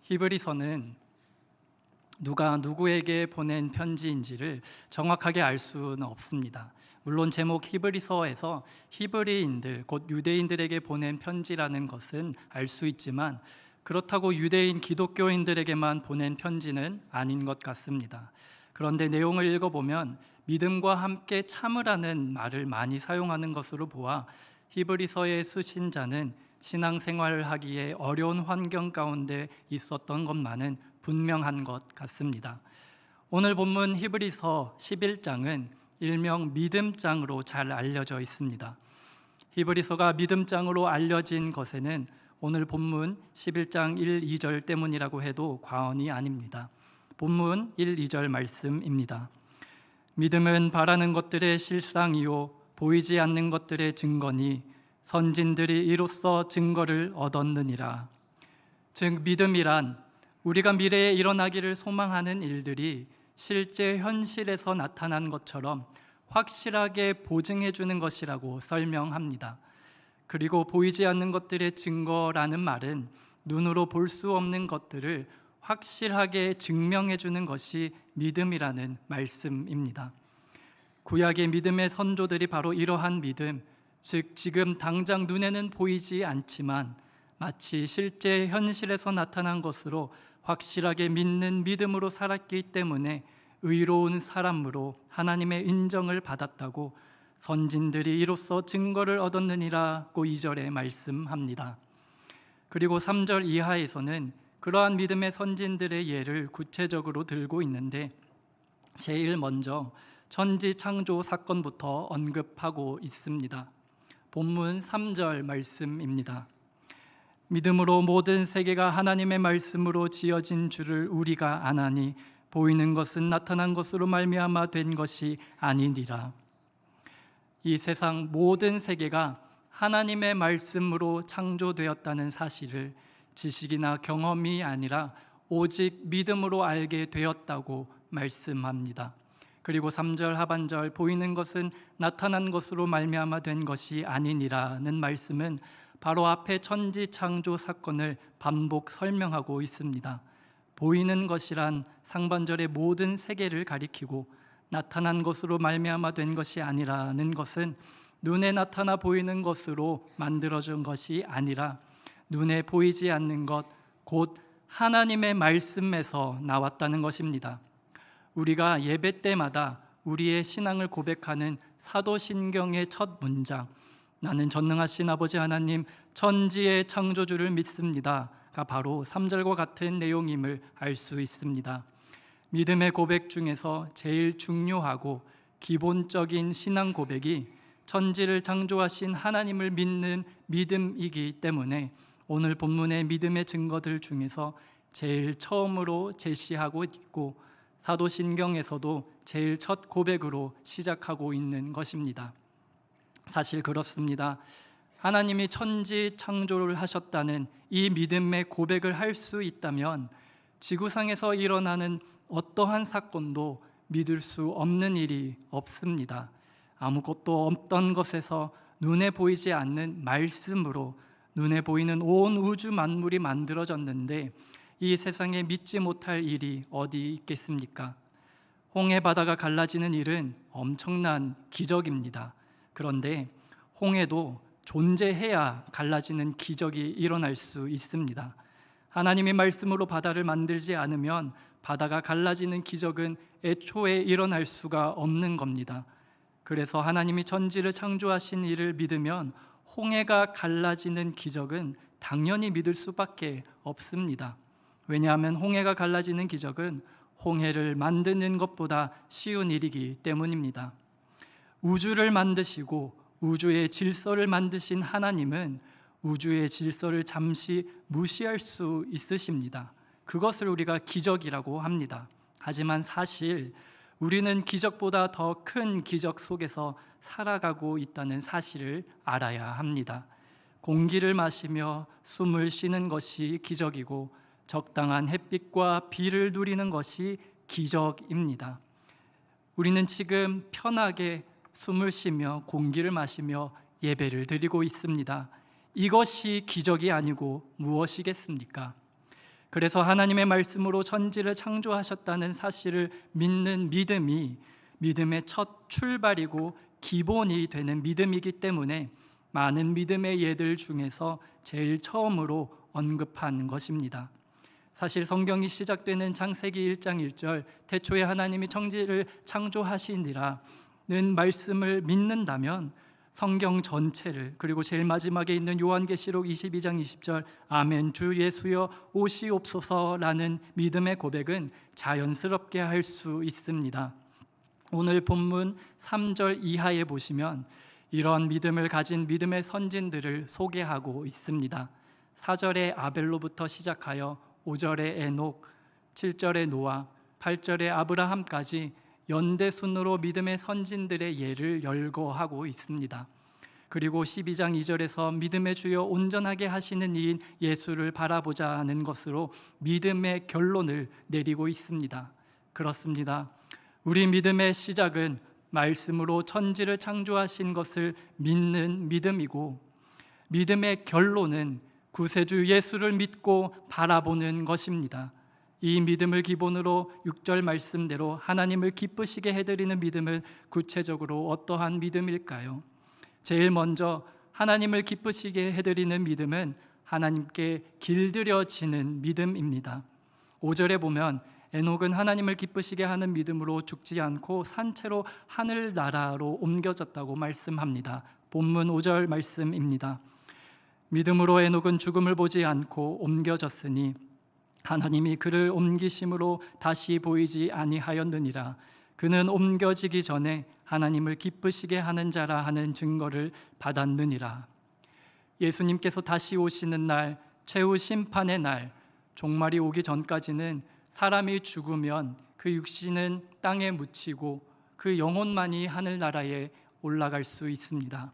히브리서는 누가 누구에게 보낸 편지인지를 정확하게 알 수는 없습니다. 물론 제목 히브리서에서 히브리인들, 곧 유대인들에게 보낸 편지라는 것은 알 수 있지만 그렇다고 유대인 기독교인들에게만 보낸 편지는 아닌 것 같습니다. 그런데 내용을 읽어보면 믿음과 함께 참으라는 말을 많이 사용하는 것으로 보아 히브리서의 수신자는 신앙생활을 하기에 어려운 환경 가운데 있었던 것만은 분명한 것 같습니다. 오늘 본문 히브리서 11장은 일명 믿음장으로 잘 알려져 있습니다. 히브리서가 믿음장으로 알려진 것에는 오늘 본문 11장 1, 2절 때문이라고 해도 과언이 아닙니다. 본문 1, 2절 말씀입니다. 믿음은 바라는 것들의 실상이요 보이지 않는 것들의 증거니 선진들이 이로써 증거를 얻었느니라. 즉 믿음이란 우리가 미래에 일어나기를 소망하는 일들이 실제 현실에서 나타난 것처럼 확실하게 보증해 주는 것이라고 설명합니다. 그리고 보이지 않는 것들의 증거라는 말은 눈으로 볼 수 없는 것들을 확실하게 증명해 주는 것이 믿음이라는 말씀입니다. 구약의 믿음의 선조들이 바로 이러한 믿음, 즉 지금 당장 눈에는 보이지 않지만 마치 실제 현실에서 나타난 것으로 확실하게 믿는 믿음으로 살았기 때문에 의로운 사람으로 하나님의 인정을 받았다고 선진들이 이로써 증거를 얻었느니라고 2절에 말씀합니다. 그리고 3절 이하에서는 그러한 믿음의 선진들의 예를 구체적으로 들고 있는데 제일 먼저 천지 창조 사건부터 언급하고 있습니다. 본문 3절 말씀입니다. 믿음으로 모든 세계가 하나님의 말씀으로 지어진 줄을 우리가 아나니 보이는 것은 나타난 것으로 말미암아 된 것이 아니니라. 이 세상 모든 세계가 하나님의 말씀으로 창조되었다는 사실을 지식이나 경험이 아니라 오직 믿음으로 알게 되었다고 말씀합니다. 그리고 3절 하반절 보이는 것은 나타난 것으로 말미암아 된 것이 아니니라는 말씀은 바로 앞에 천지 창조 사건을 반복 설명하고 있습니다. 보이는 것이란 상반절의 모든 세계를 가리키고 나타난 것으로 말미암아 된 것이 아니라는 것은 눈에 나타나 보이는 것으로 만들어진 것이 아니라 눈에 보이지 않는 것, 곧 하나님의 말씀에서 나왔다는 것입니다. 우리가 예배 때마다 우리의 신앙을 고백하는 사도신경의 첫 문장, 나는 전능하신 아버지 하나님 천지의 창조주를 믿습니다가 바로 3절과 같은 내용임을 알 수 있습니다. 믿음의 고백 중에서 제일 중요하고 기본적인 신앙 고백이 천지를 창조하신 하나님을 믿는 믿음이기 때문에 오늘 본문의 믿음의 증거들 중에서 제일 처음으로 제시하고 있고 사도신경에서도 제일 첫 고백으로 시작하고 있는 것입니다. 사실 그렇습니다. 하나님이 천지 창조를 하셨다는 이 믿음의 고백을 할 수 있다면 지구상에서 일어나는 어떠한 사건도 믿을 수 없는 일이 없습니다. 아무것도 없던 것에서 눈에 보이지 않는 말씀으로 눈에 보이는 온 우주 만물이 만들어졌는데 이 세상에 믿지 못할 일이 어디 있겠습니까? 홍해 바다가 갈라지는 일은 엄청난 기적입니다. 그런데 홍해도 존재해야 갈라지는 기적이 일어날 수 있습니다. 하나님의 말씀으로 바다를 만들지 않으면 바다가 갈라지는 기적은 애초에 일어날 수가 없는 겁니다. 그래서 하나님이 천지를 창조하신 이를 믿으면 홍해가 갈라지는 기적은 당연히 믿을 수밖에 없습니다. 왜냐하면 홍해가 갈라지는 기적은 홍해를 만드는 것보다 쉬운 일이기 때문입니다. 우주를 만드시고 우주의 질서를 만드신 하나님은 우주의 질서를 잠시 무시할 수 있으십니다. 그것을 우리가 기적이라고 합니다. 하지만 사실 우리는 기적보다 더 큰 기적 속에서 살아가고 있다는 사실을 알아야 합니다. 공기를 마시며 숨을 쉬는 것이 기적이고 적당한 햇빛과 비를 누리는 것이 기적입니다. 우리는 지금 편하게 숨을 쉬며 공기를 마시며 예배를 드리고 있습니다. 이것이 기적이 아니고 무엇이겠습니까? 그래서 하나님의 말씀으로 천지를 창조하셨다는 사실을 믿는 믿음이 믿음의 첫 출발이고 기본이 되는 믿음이기 때문에 많은 믿음의 예들 중에서 제일 처음으로 언급한 것입니다. 사실 성경이 시작되는 창세기 1장 1절 태초에 하나님이 천지를 창조하시니라는 말씀을 믿는다면 성경 전체를, 그리고 제일 마지막에 있는 요한계시록 22장 20절 아멘 주 예수여 오시옵소서라는 믿음의 고백은 자연스럽게 할 수 있습니다. 오늘 본문 3절 이하에 보시면 이런 믿음을 가진 믿음의 선진들을 소개하고 있습니다. 4절에 아벨로부터 시작하여 5절에 에녹, 7절에 노아, 8절에 아브라함까지 연대순으로 믿음의 선진들의 예를 열거하고 있습니다. 그리고 12장 2절에서 믿음의 주여 온전하게 하시는 이인 예수를 바라보자는 것으로 믿음의 결론을 내리고 있습니다. 그렇습니다. 우리 믿음의 시작은 말씀으로 천지를 창조하신 것을 믿는 믿음이고, 믿음의 결론은 구세주 예수를 믿고 바라보는 것입니다. 이 믿음을 기본으로 6절 말씀대로 하나님을 기쁘시게 해드리는 믿음은 구체적으로 어떠한 믿음일까요? 제일 먼저 하나님을 기쁘시게 해드리는 믿음은 하나님께 길들여지는 믿음입니다. 5절에 보면 에녹은 하나님을 기쁘시게 하는 믿음으로 죽지 않고 산채로 하늘나라로 옮겨졌다고 말씀합니다. 본문 5절 말씀입니다. 믿음으로 에녹은 죽음을 보지 않고 옮겨졌으니 하나님이 그를 옮기심으로 다시 보이지 아니하였느니라. 그는 옮겨지기 전에 하나님을 기쁘시게 하는 자라 하는 증거를 받았느니라. 예수님께서 다시 오시는 날, 최후 심판의 날, 종말이 오기 전까지는 사람이 죽으면 그 육신은 땅에 묻히고 그 영혼만이 하늘나라에 올라갈 수 있습니다.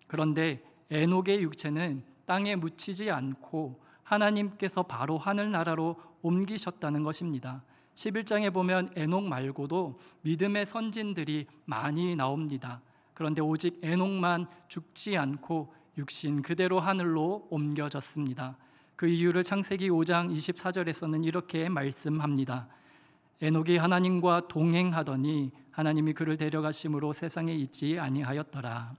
그런데 에녹의 육체는 땅에 묻히지 않고 하나님께서 바로 하늘나라로 옮기셨다는 것입니다. 11장에 보면 에녹 말고도 믿음의 선진들이 많이 나옵니다. 그런데 오직 에녹만 죽지 않고 육신 그대로 하늘로 옮겨졌습니다. 그 이유를 창세기 5장 24절에서는 이렇게 말씀합니다. 에녹이 하나님과 동행하더니 하나님이 그를 데려가심으로 세상에 있지 아니하였더라.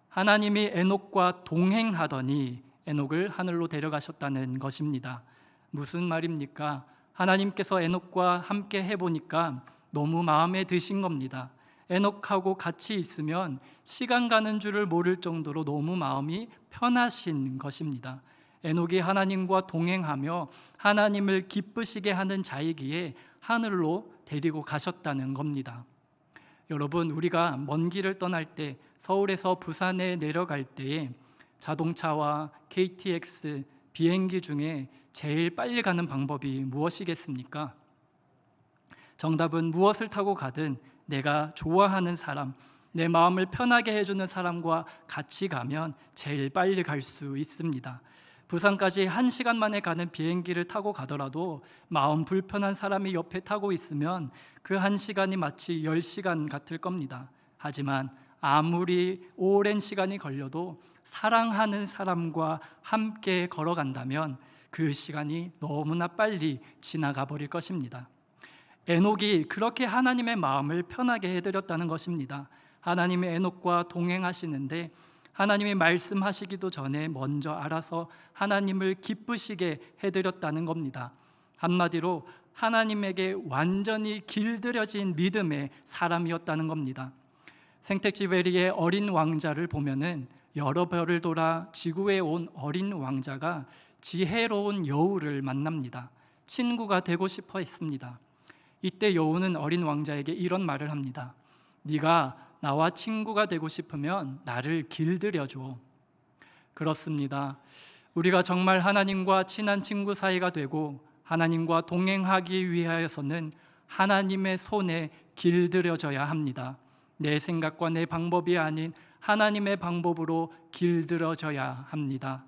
하나님이 에녹과 동행하더니 에녹을 하늘로 데려가셨다는 것입니다. 무슨 말입니까? 하나님께서 에녹과 함께 해보니까 너무 마음에 드신 겁니다. 에녹하고 같이 있으면 시간 가는 줄을 모를 정도로 너무 마음이 편하신 것입니다. 에녹이 하나님과 동행하며 하나님을 기쁘시게 하는 자이기에 하늘로 데리고 가셨다는 겁니다. 여러분, 우리가 먼 길을 떠날 때, 서울에서 부산에 내려갈 때에 자동차와 KTX, 비행기 중에 제일 빨리 가는 방법이 무엇이겠습니까? 정답은 무엇을 타고 가든 내가 좋아하는 사람, 내 마음을 편하게 해주는 사람과 같이 가면 제일 빨리 갈 수 있습니다. 부산까지 1시간 만에 가는 비행기를 타고 가더라도 마음 불편한 사람이 옆에 타고 있으면 그 1시간이 마치 10시간 같을 겁니다. 하지만 아무리 오랜 시간이 걸려도 사랑하는 사람과 함께 걸어간다면 그 시간이 너무나 빨리 지나가 버릴 것입니다. 에녹이 그렇게 하나님의 마음을 편하게 해드렸다는 것입니다. 하나님이 에녹과 동행하시는데 하나님이 말씀하시기도 전에 먼저 알아서 하나님을 기쁘시게 해드렸다는 겁니다. 한마디로 하나님에게 완전히 길들여진 믿음의 사람이었다는 겁니다. 생텍쥐베리의 어린 왕자를 보면은 여러 별을 돌아 지구에 온 어린 왕자가 지혜로운 여우를 만납니다. 친구가 되고 싶어 했습니다. 이때 여우는 어린 왕자에게 이런 말을 합니다. 네가 나와 친구가 되고 싶으면 나를 길들여줘. 그렇습니다. 우리가 정말 하나님과 친한 친구 사이가 되고 하나님과 동행하기 위하여서는 하나님의 손에 길들여져야 합니다. 내 생각과 내 방법이 아닌 하나님의 방법으로 길들여져야 합니다.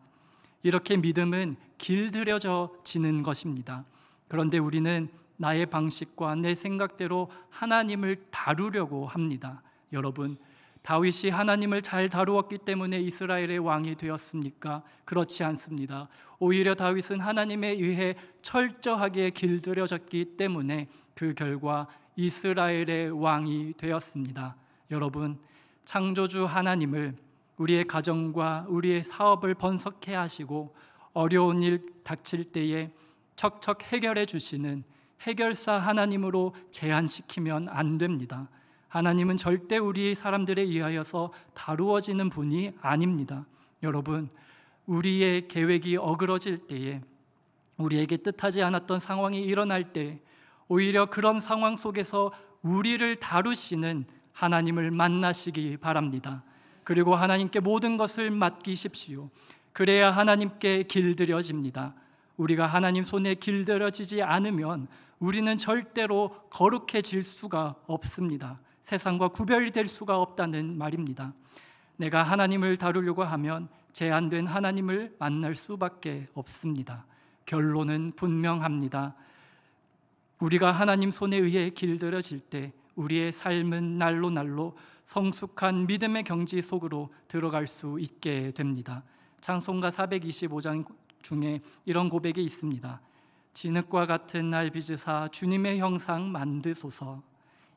이렇게 믿음은 길들여지는 것입니다. 그런데 우리는 나의 방식과 내 생각대로 하나님을 다루려고 합니다. 여러분, 다윗이 하나님을 잘 다루었기 때문에 이스라엘의 왕이 되었습니까? 그렇지 않습니다. 오히려 다윗은 하나님에 의해 철저하게 길들여졌기 때문에 그 결과 이스라엘의 왕이 되었습니다. 여러분, 창조주 하나님을 우리의 가정과 우리의 사업을 번성케 하시고 어려운 일 닥칠 때에 척척 해결해 주시는 해결사 하나님으로 제한시키면 안 됩니다. 하나님은 절대 우리 사람들에 의하여서 다루어지는 분이 아닙니다. 여러분, 우리의 계획이 어그러질 때에, 우리에게 뜻하지 않았던 상황이 일어날 때, 오히려 그런 상황 속에서 우리를 다루시는 하나님을 만나시기 바랍니다. 그리고 하나님께 모든 것을 맡기십시오. 그래야 하나님께 길들여집니다. 우리가 하나님 손에 길들여지지 않으면 우리는 절대로 거룩해질 수가 없습니다. 세상과 구별될 수가 없다는 말입니다. 내가 하나님을 다루려고 하면 제한된 하나님을 만날 수밖에 없습니다. 결론은 분명합니다. 우리가 하나님 손에 의해 길들여질 때 우리의 삶은 날로 날로 성숙한 믿음의 경지 속으로 들어갈 수 있게 됩니다. 찬송가 425장 중에 이런 고백이 있습니다. 진흙과 같은 날 빚으사 주님의 형상 만드소서.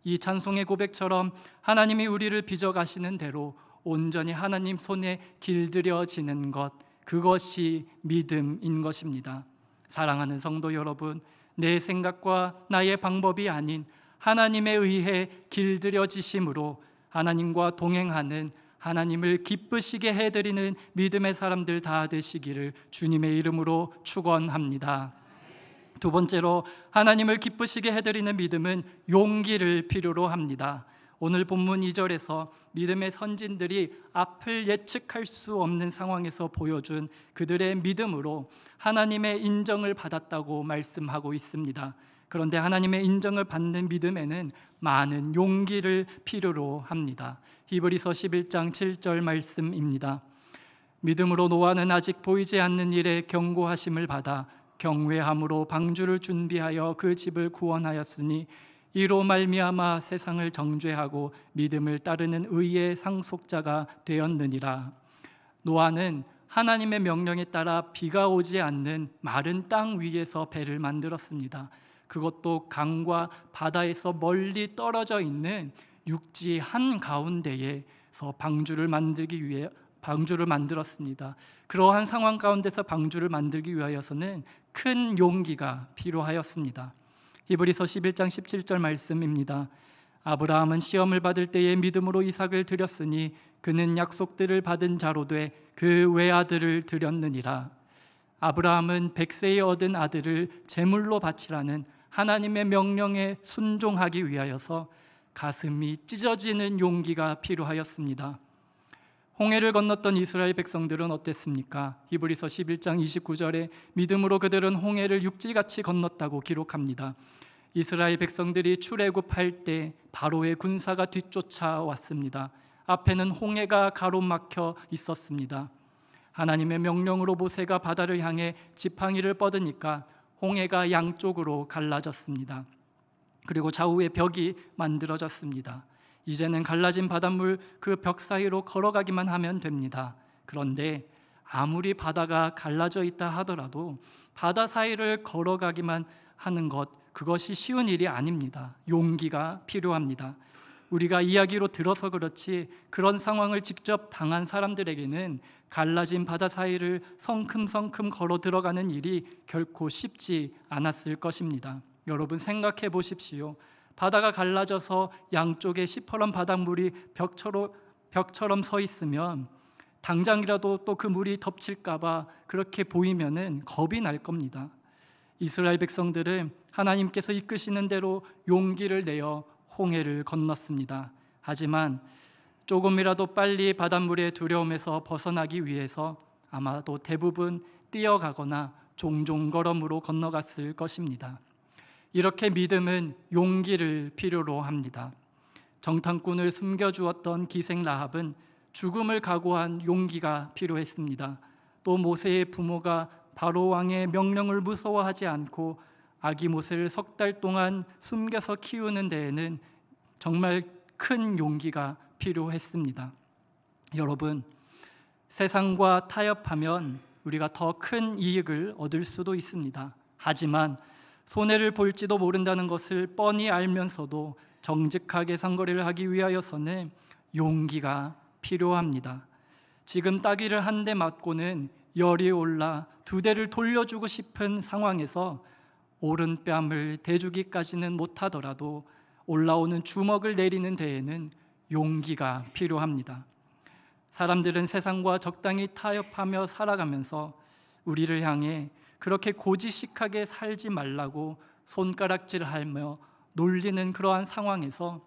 이 찬송의 고백처럼 하나님이 우리를 빚어가시는 대로 온전히 하나님 손에 길들여지는 것, 그것이 믿음인 것입니다. 사랑하는 성도 여러분, 내 생각과 나의 방법이 아닌 하나님에 의해 길들여지심으로 하나님과 동행하는, 하나님을 기쁘시게 해드리는 믿음의 사람들 다 되시기를 주님의 이름으로 축원합니다. 두 번째로, 하나님을 기쁘시게 해드리는 믿음은 용기를 필요로 합니다. 오늘 본문 2절에서 믿음의 선진들이 앞을 예측할 수 없는 상황에서 보여준 그들의 믿음으로 하나님의 인정을 받았다고 말씀하고 있습니다. 그런데 하나님의 인정을 받는 믿음에는 많은 용기를 필요로 합니다. 히브리서 11장 7절 말씀입니다. 믿음으로 노아는 아직 보이지 않는 일에 경고하심을 받아 경외함으로 방주를 준비하여 그 집을 구원하였으니 이로 말미암아 세상을 정죄하고 믿음을 따르는 의의 상속자가 되었느니라. 노아는 하나님의 명령에 따라 비가 오지 않는 마른 땅 위에서 배를 만들었습니다. 그것도 강과 바다에서 멀리 떨어져 있는 육지 한가운데에서 방주를 만들었습니다. 그러한 상황 가운데서 방주를 만들기 위하여서는 큰 용기가 필요하였습니다. 히브리서 11장 17절 말씀입니다. 아브라함은 시험을 받을 때에 믿음으로 이삭을 드렸으니 그는 약속들을 받은 자로 돼 그 외아들을 드렸느니라. 아브라함은 100세에 얻은 아들을 제물로 바치라는 하나님의 명령에 순종하기 위하여서 가슴이 찢어지는 용기가 필요하였습니다. 홍해를 건넜던 이스라엘 백성들은 어땠습니까? 히브리서 11장 29절에 믿음으로 그들은 홍해를 육지같이 건넜다고 기록합니다. 이스라엘 백성들이 출애굽할 때 바로의 군사가 뒤쫓아왔습니다. 앞에는 홍해가 가로막혀 있었습니다. 하나님의 명령으로 모세가 바다를 향해 지팡이를 뻗으니까 홍해가 양쪽으로 갈라졌습니다. 그리고 좌우에 벽이 만들어졌습니다. 이제는 갈라진 바닷물 그 벽 사이로 걸어가기만 하면 됩니다. 그런데 아무리 바다가 갈라져 있다 하더라도 바다 사이를 걸어가기만 하는 것, 그것이 쉬운 일이 아닙니다. 용기가 필요합니다. 우리가 이야기로 들어서 그렇지 그런 상황을 직접 당한 사람들에게는 갈라진 바다 사이를 성큼성큼 걸어 들어가는 일이 결코 쉽지 않았을 것입니다. 여러분 생각해 보십시오. 바다가 갈라져서 양쪽에 시퍼런 바닷물이 벽처럼 서 있으면 당장이라도 또 그 물이 덮칠까 봐 그렇게 보이면은 겁이 날 겁니다. 이스라엘 백성들은 하나님께서 이끄시는 대로 용기를 내어 홍해를 건넜습니다. 하지만 조금이라도 빨리 바닷물의 두려움에서 벗어나기 위해서 아마도 대부분 뛰어가거나 종종 걸음으로 건너갔을 것입니다. 이렇게 믿음은 용기를 필요로 합니다. 정탐꾼을 숨겨주었던 기생 라합은 죽음을 각오한 용기가 필요했습니다. 또 모세의 부모가 바로 왕의 명령을 무서워하지 않고 아기 모세를 3달 동안 숨겨서 키우는 데에는 정말 큰 용기가 필요했습니다. 여러분, 세상과 타협하면 우리가 더 큰 이익을 얻을 수도 있습니다. 하지만 손해를 볼지도 모른다는 것을 뻔히 알면서도 정직하게 상거래를 하기 위하여서는 용기가 필요합니다. 지금 따귀를 한 대 맞고는 열이 올라 두 대를 돌려주고 싶은 상황에서 오른뺨을 대주기까지는 못하더라도 올라오는 주먹을 내리는 데에는 용기가 필요합니다. 사람들은 세상과 적당히 타협하며 살아가면서 우리를 향해 그렇게 고지식하게 살지 말라고 손가락질하며 놀리는 그러한 상황에서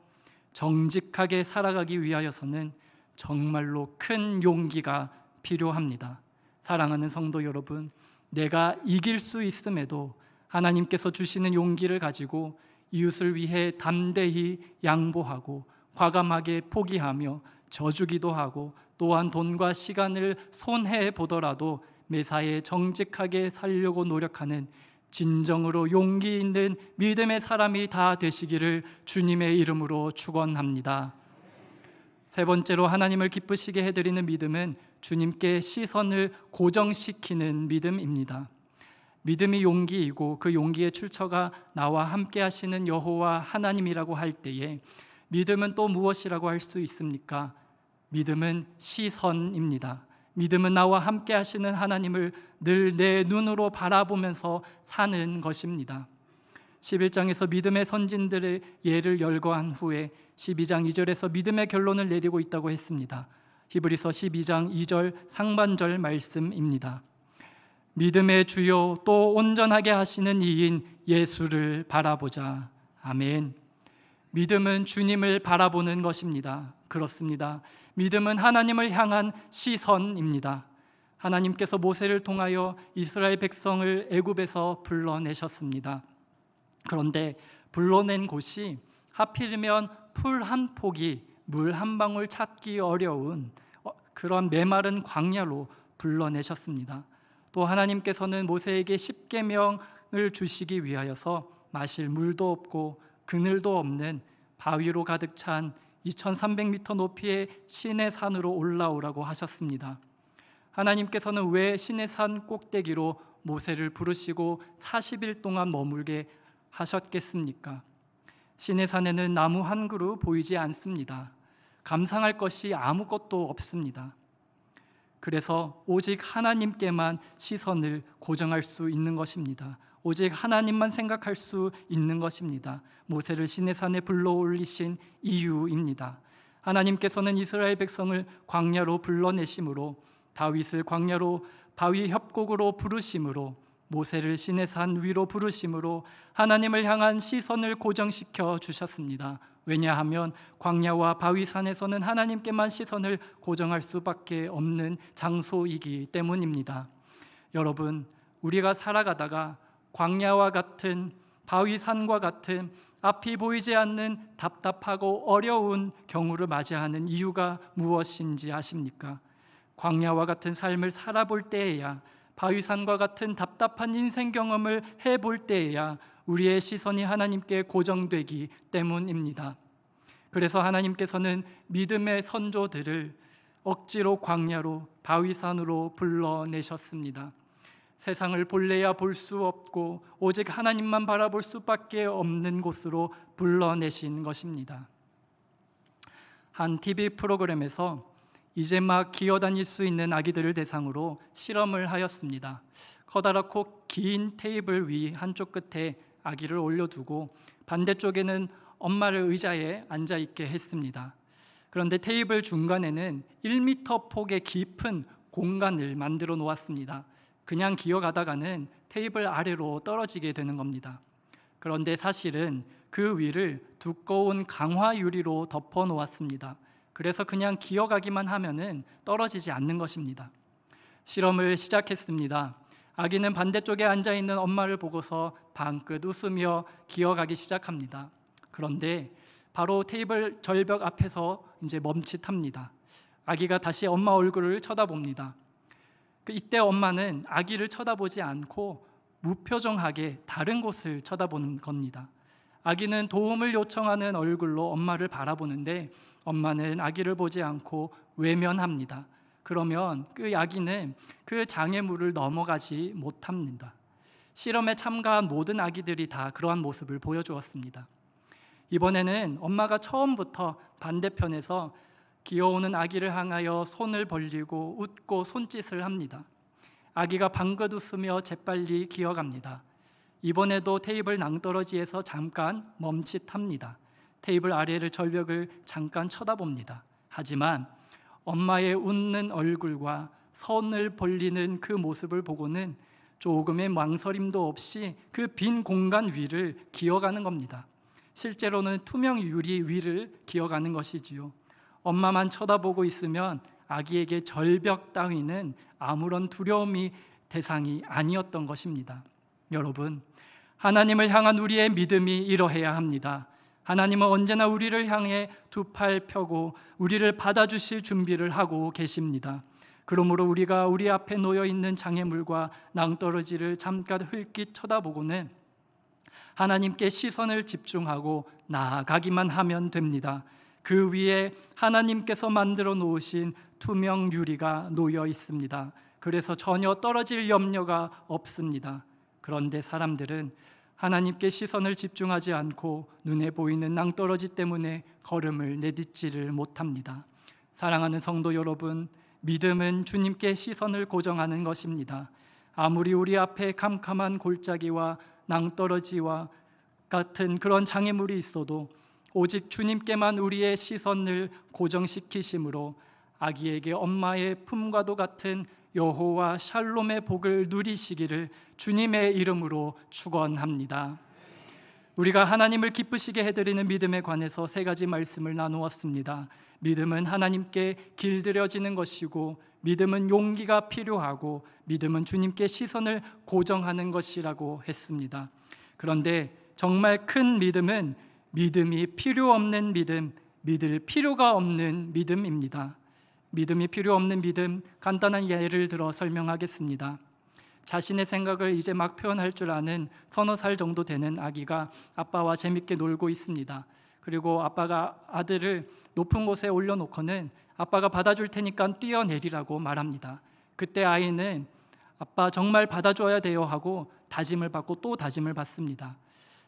정직하게 살아가기 위하여서는 정말로 큰 용기가 필요합니다. 사랑하는 성도 여러분, 내가 이길 수 있음에도 하나님께서 주시는 용기를 가지고 이웃을 위해 담대히 양보하고 과감하게 포기하며 져주기도 하고 또한 돈과 시간을 손해해 보더라도 매사에 정직하게 살려고 노력하는 진정으로 용기 있는 믿음의 사람이 다 되시기를 주님의 이름으로 축원합니다. 세 번째로 하나님을 기쁘시게 해드리는 믿음은 주님께 시선을 고정시키는 믿음입니다. 믿음이 용기이고 그 용기의 출처가 나와 함께 하시는 여호와 하나님이라고 할 때에 믿음은 또 무엇이라고 할 수 있습니까? 믿음은 시선입니다. 믿음은 나와 함께 하시는 하나님을 늘 내 눈으로 바라보면서 사는 것입니다. 11장에서 믿음의 선진들의 예를 열거한 후에 12장 2절에서 믿음의 결론을 내리고 있다고 했습니다. 히브리서 12장 2절 상반절 말씀입니다. 믿음의 주요 또 온전하게 하시는 이인 예수를 바라보자. 아멘. 믿음은 주님을 바라보는 것입니다. 그렇습니다. 믿음은 하나님을 향한 시선입니다. 하나님께서 모세를 통하여 이스라엘 백성을 애굽에서 불러내셨습니다. 그런데 불러낸 곳이 하필이면 풀 한 폭이 물 한 방울 찾기 어려운 그런 메마른 광야로 불러내셨습니다. 또 하나님께서는 모세에게 십계명을 주시기 위하여서 마실 물도 없고 그늘도 없는 바위로 가득 찬 2300m 높이의 시내산으로 올라오라고 하셨습니다. 하나님께서는 왜 시내산 꼭대기로 모세를 부르시고 40일 동안 머물게 하셨겠습니까? 시내산에는 나무 한 그루 보이지 않습니다. 감상할 것이 아무것도 없습니다. 그래서 오직 하나님께만 시선을 고정할 수 있는 것입니다. 오직 하나님만 생각할 수 있는 것입니다. 모세를 시내산에 불러올리신 이유입니다. 하나님께서는 이스라엘 백성을 광야로 불러내심으로 다윗을 광야로 바위 협곡으로 부르심으로 모세를 시내산 위로 부르심으로 하나님을 향한 시선을 고정시켜 주셨습니다. 왜냐하면 광야와 바위산에서는 하나님께만 시선을 고정할 수밖에 없는 장소이기 때문입니다. 여러분, 우리가 살아가다가 광야와 같은 바위산과 같은 앞이 보이지 않는 답답하고 어려운 경우를 맞이하는 이유가 무엇인지 아십니까? 광야와 같은 삶을 살아볼 때에야, 바위산과 같은 답답한 인생 경험을 해볼 때에야 우리의 시선이 하나님께 고정되기 때문입니다. 그래서 하나님께서는 믿음의 선조들을 억지로 광야로 바위산으로 불러내셨습니다. 세상을 볼래야 볼 수 없고 오직 하나님만 바라볼 수밖에 없는 곳으로 불러내신 것입니다. 한 TV 프로그램에서 이제 막 기어다닐 수 있는 아기들을 대상으로 실험을 하였습니다. 커다랗고 긴 테이블 위 한쪽 끝에 아기를 올려두고 반대쪽에는 엄마를 의자에 앉아있게 했습니다. 그런데 테이블 중간에는 1m 폭의 깊은 공간을 만들어 놓았습니다. 그냥 기어가다가는 테이블 아래로 떨어지게 되는 겁니다. 그런데 사실은 그 위를 두꺼운 강화 유리로 덮어 놓았습니다. 그래서 그냥 기어가기만 하면은 떨어지지 않는 것입니다. 실험을 시작했습니다. 아기는 반대쪽에 앉아있는 엄마를 보고서 방긋 웃으며 기어가기 시작합니다. 그런데 바로 테이블 절벽 앞에서 이제 멈칫합니다. 아기가 다시 엄마 얼굴을 쳐다봅니다. 이때 엄마는 아기를 쳐다보지 않고 무표정하게 다른 곳을 쳐다보는 겁니다. 아기는 도움을 요청하는 얼굴로 엄마를 바라보는데 엄마는 아기를 보지 않고 외면합니다. 그러면 그 아기는 그 장애물을 넘어가지 못합니다. 실험에 참가한 모든 아기들이 다 그러한 모습을 보여주었습니다. 이번에는 엄마가 처음부터 반대편에서 기어오는 아기를 향하여 손을 벌리고 웃고 손짓을 합니다. 아기가 방긋 웃으며 재빨리 기어갑니다. 이번에도 테이블 낭떠러지에서 잠깐 멈칫합니다. 테이블 아래를 절벽을 잠깐 쳐다봅니다. 하지만 엄마의 웃는 얼굴과 손을 벌리는 그 모습을 보고는 조금의 망설임도 없이 그 빈 공간 위를 기어가는 겁니다. 실제로는 투명 유리 위를 기어가는 것이지요. 엄마만 쳐다보고 있으면 아기에게 절벽 따위는 아무런 두려움이 대상이 아니었던 것입니다. 여러분, 하나님을 향한 우리의 믿음이 이러해야 합니다. 하나님은 언제나 우리를 향해 두 팔 펴고 우리를 받아주실 준비를 하고 계십니다. 그러므로 우리가 우리 앞에 놓여 있는 장애물과 낭떠러지를 잠깐 흘낏 쳐다보고는 하나님께 시선을 집중하고 나아가기만 하면 됩니다. 그 위에 하나님께서 만들어 놓으신 투명 유리가 놓여 있습니다. 그래서 전혀 떨어질 염려가 없습니다. 그런데 사람들은 하나님께 시선을 집중하지 않고 눈에 보이는 낭떠러지 때문에 걸음을 내딛지를 못합니다. 사랑하는 성도 여러분, 믿음은 주님께 시선을 고정하는 것입니다. 아무리 우리 앞에 캄캄한 골짜기와 낭떠러지와 같은 그런 장애물이 있어도 오직 주님께만 우리의 시선을 고정시키심으로 아기에게 엄마의 품과도 같은 여호와 샬롬의 복을 누리시기를 주님의 이름으로 축원합니다. 우리가 하나님을 기쁘시게 해드리는 믿음에 관해서 세 가지 말씀을 나누었습니다. 믿음은 하나님께 길들여지는 것이고, 믿음은 용기가 필요하고, 믿음은 주님께 시선을 고정하는 것이라고 했습니다. 그런데 정말 큰 믿음은 믿음이 필요 없는 믿음, 믿을 필요가 없는 믿음입니다. 믿음이 필요 없는 믿음, 간단한 예를 들어 설명하겠습니다. 자신의 생각을 이제 막 표현할 줄 아는 서너 살 정도 되는 아기가 아빠와 재밌게 놀고 있습니다. 그리고 아빠가 아들을 높은 곳에 올려놓고는 아빠가 받아줄 테니까 뛰어내리라고 말합니다. 그때 아이는 아빠 정말 받아줘야 돼요 하고 다짐을 받고 또 다짐을 받습니다.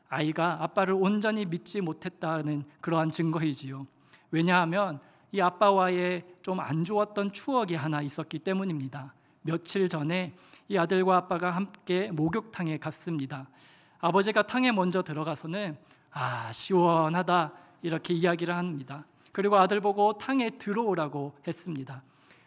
아이가 아빠를 온전히 믿지 못했다는 그러한 증거이지요. 왜냐하면 이 아빠와의 좀 안 좋았던 추억이 하나 있었기 때문입니다. 며칠 전에 이 아들과 아빠가 함께 목욕탕에 갔습니다. 아버지가 탕에 먼저 들어가서는 시원하다 이렇게 이야기를 합니다. 그리고 아들 보고 탕에 들어오라고 했습니다.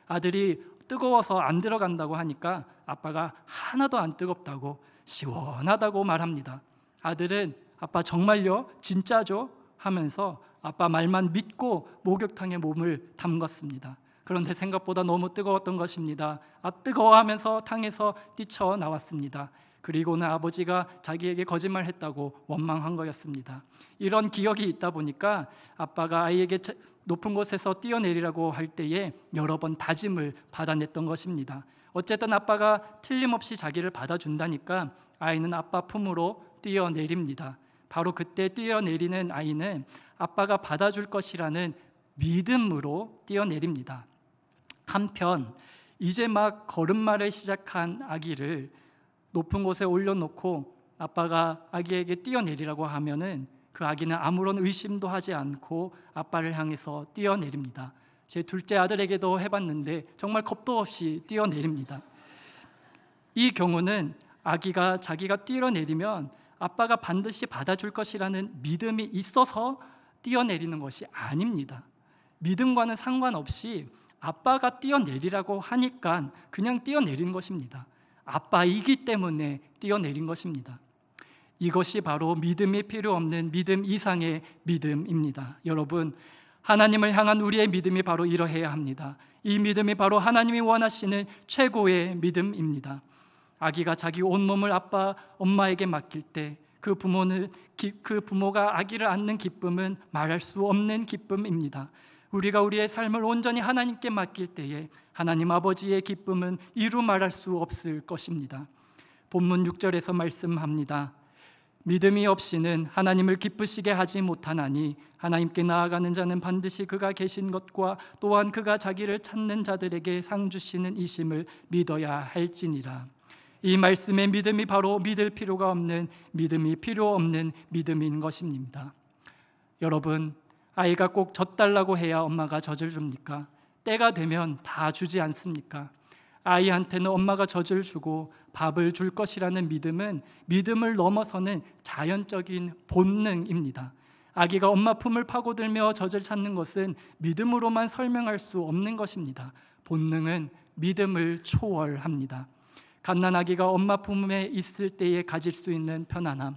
아들이 뜨거워서 안 들어간다고 하니까 아빠가 하나도 안 뜨겁다고 시원하다고 말합니다. 아들은 아빠 정말요? 진짜죠? 하면서 아빠 말만 믿고 목욕탕에 몸을 담갔습니다. 그런데 생각보다 너무 뜨거웠던 것입니다. 뜨거워하면서 탕에서 뛰쳐나왔습니다. 그리고는 아버지가 자기에게 거짓말했다고 원망한 거였습니다. 이런 기억이 있다 보니까 아빠가 아이에게 높은 곳에서 뛰어내리라고 할 때에 여러 번 다짐을 받아냈던 것입니다. 어쨌든 아빠가 틀림없이 자기를 받아준다니까 아이는 아빠 품으로 뛰어내립니다. 바로 그때 뛰어내리는 아이는 아빠가 받아줄 것이라는 믿음으로 뛰어내립니다. 한편 이제 막 걸음마를 시작한 아기를 높은 곳에 올려놓고 아빠가 아기에게 뛰어내리라고 하면은 그 아기는 아무런 의심도 하지 않고 아빠를 향해서 뛰어내립니다. 제 둘째 아들에게도 해봤는데 정말 겁도 없이 뛰어내립니다. 이 경우는 아기가 자기가 뛰어내리면 아빠가 반드시 받아줄 것이라는 믿음이 있어서 뛰어내리는 것이 아닙니다. 믿음과는 상관없이 아빠가 뛰어내리라고 하니까 그냥 뛰어내리는 것입니다. 아빠이기 때문에 뛰어내린 것입니다. 이것이 바로 믿음이 필요 없는 믿음 이상의 믿음입니다. 여러분, 하나님을 향한 우리의 믿음이 바로 이러해야 합니다. 이 믿음이 바로 하나님이 원하시는 최고의 믿음입니다. 아기가 자기 온몸을 아빠, 엄마에게 맡길 때 그 부모가 아기를 안는 기쁨은 말할 수 없는 기쁨입니다. 우리가 우리의 삶을 온전히 하나님께 맡길 때에 하나님 아버지의 기쁨은 이루 말할 수 없을 것입니다. 본문 6절에서 말씀합니다. 믿음이 없이는 하나님을 기쁘시게 하지 못하나니 하나님께 나아가는 자는 반드시 그가 계신 것과 또한 그가 자기를 찾는 자들에게 상 주시는 이심을 믿어야 할지니라. 이 말씀의 믿음이 바로 믿을 필요가 없는 믿음이 필요 없는 믿음인 것입니다. 여러분, 아이가 꼭 젖달라고 해야 엄마가 젖을 줍니까? 때가 되면 다 주지 않습니까? 아이한테는 엄마가 젖을 주고 밥을 줄 것이라는 믿음은 믿음을 넘어서는 자연적인 본능입니다. 아기가 엄마 품을 파고들며 젖을 찾는 것은 믿음으로만 설명할 수 없는 것입니다. 본능은 믿음을 초월합니다. 갓난아기가 엄마 품에 있을 때에 가질 수 있는 편안함,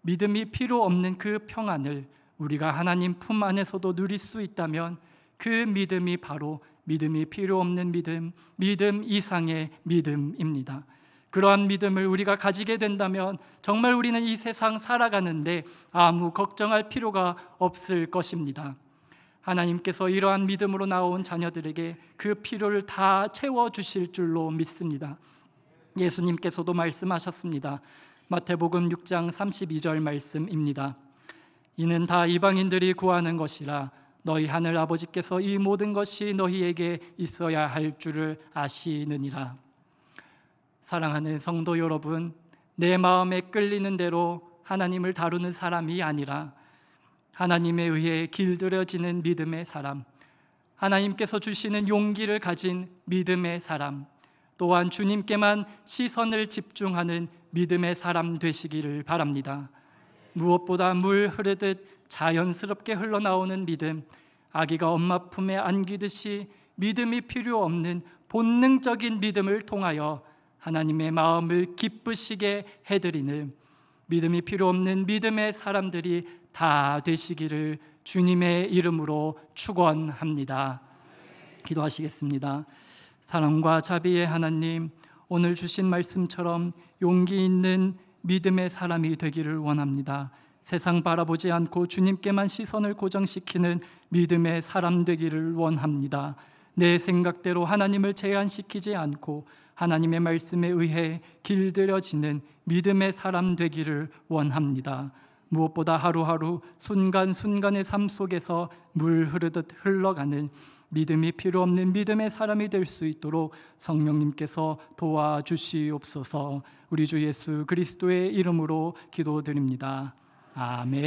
믿음이 필요 없는 그 평안을 우리가 하나님 품 안에서도 누릴 수 있다면 그 믿음이 바로 믿음이 필요 없는 믿음 이상의 믿음입니다. 그러한 믿음을 우리가 가지게 된다면 정말 우리는 이 세상 살아가는데 아무 걱정할 필요가 없을 것입니다. 하나님께서 이러한 믿음으로 나온 자녀들에게 그 필요를 다 채워주실 줄로 믿습니다. 예수님께서도 말씀하셨습니다. 마태복음 6장 32절 말씀입니다. 이는 다 이방인들이 구하는 것이라 너희 하늘 아버지께서 이 모든 것이 너희에게 있어야 할 줄을 아시느니라. 사랑하는 성도 여러분, 내 마음에 끌리는 대로 하나님을 다루는 사람이 아니라 하나님에 의해 길들여지는 믿음의 사람, 하나님께서 주시는 용기를 가진 믿음의 사람, 또한 주님께만 시선을 집중하는 믿음의 사람 되시기를 바랍니다. 무엇보다 물 흐르듯 자연스럽게 흘러나오는 믿음, 아기가 엄마 품에 안기듯이 믿음이 필요 없는 본능적인 믿음을 통하여 하나님의 마음을 기쁘시게 해드리는 믿음이 필요 없는 믿음의 사람들이 다 되시기를 주님의 이름으로 축원합니다. 기도하시겠습니다. 사랑과 자비의 하나님, 오늘 주신 말씀처럼 용기 있는 믿음의 사람이 되기를 원합니다. 세상 바라보지 않고 주님께만 시선을 고정시키는 믿음의 사람 되기를 원합니다. 내 생각대로 하나님을 제한시키지 않고 하나님의 말씀에 의해 길들여지는 믿음의 사람 되기를 원합니다. 무엇보다 하루하루 순간순간의 삶 속에서 물 흐르듯 흘러가는 믿음이 필요 없는 믿음의 사람이 될 수 있도록 성령님께서 도와주시옵소서. 우리 주 예수 그리스도의 이름으로 기도드립니다. 아멘.